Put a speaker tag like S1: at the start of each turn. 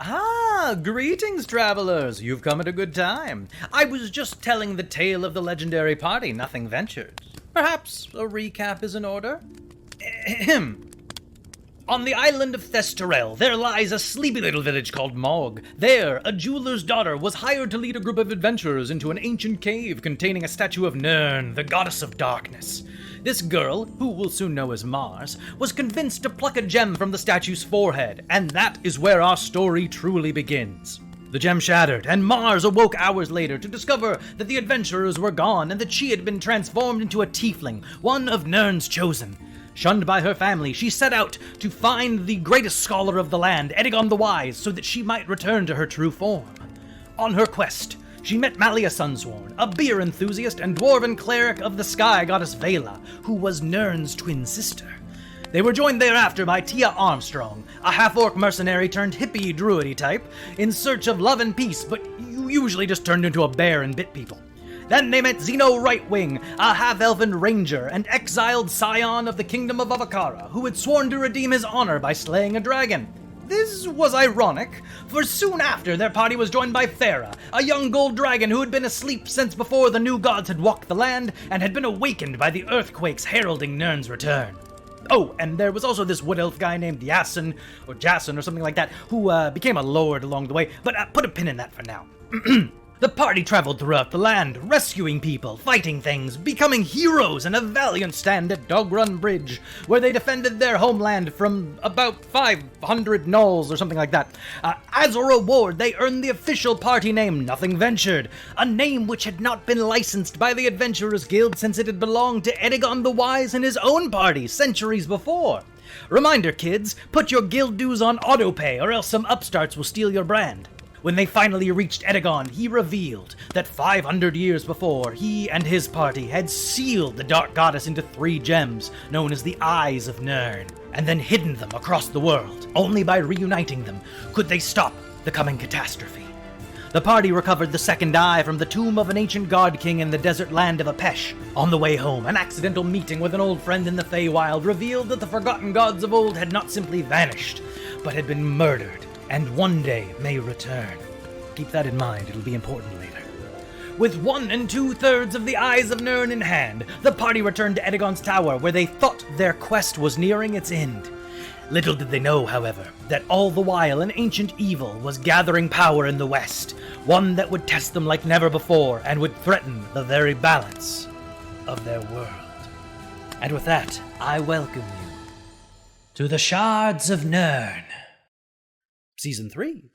S1: Ah, greetings, travelers. You've come at a good time. I was just telling the tale of the legendary party, nothing ventured. Perhaps a recap is in order? Ahem. On the island of Thestorel, there lies a sleepy little village called Mog. There, a jeweler's daughter was hired to lead a group of adventurers into an ancient cave containing a statue of Nyrn, the goddess of darkness. This girl, who we'll soon know as Mars, was convinced to pluck a gem from the statue's forehead, and that is where our story truly begins. The gem shattered, and Mars awoke hours later to discover that the adventurers were gone and that she had been transformed into a tiefling, one of Nyrn's chosen. Shunned by her family, she set out to find the greatest scholar of the land, Edagon the Wise, so that she might return to her true form. On her quest, she met Malia Sunsworn, a beer enthusiast and dwarven cleric of the sky goddess Vela, who was Nyrn's twin sister. They were joined thereafter by Tia Armstrong, a half-orc mercenary turned hippie druidy type, in search of love and peace, but usually just turned into a bear and bit people. Then they met Zeno Rightwing, a half-elven ranger and exiled scion of the kingdom of Avakara, who had sworn to redeem his honor by slaying a dragon. This was ironic, for soon after their party was joined by Farah, a young gold dragon who had been asleep since before the new gods had walked the land and had been awakened by the earthquakes heralding Nyrn's return. Oh, and there was also this wood elf guy named Jason or something like that, who became a lord along the way, but put a pin in that for now. The party traveled throughout the land, rescuing people, fighting things, becoming heroes in a valiant stand at Dog Run Bridge, where they defended their homeland from about 500 gnolls or something like that. As a reward, they earned the official party name Nothing Ventured, a name which had not been licensed by the Adventurers Guild since it had belonged to Edagon the Wise and his own party centuries before. Reminder, kids, put your guild dues on autopay or else some upstarts will steal your brand. When they finally reached Edagon, he revealed that 500 years before, he and his party had sealed the Dark Goddess into 3 gems, known as the Eyes of Nyrn, and then hidden them across the world. Only by reuniting them could they stop the coming catastrophe. The party recovered the second eye from the tomb of an ancient god king in the desert land of Apesh. On the way home, an accidental meeting with an old friend in the Feywild revealed that the forgotten gods of old had not simply vanished, but had been murdered, and one day may return. Keep that in mind, it'll be important later. With 1 2/3 of the Eyes of Nyrn in hand, the party returned to Edagon's tower, where they thought their quest was nearing its end. Little did they know, however, that all the while an ancient evil was gathering power in the west, one that would test them like never before and would threaten the very balance of their world. And with that, I welcome you to the Shards of Nyrn. Season 3.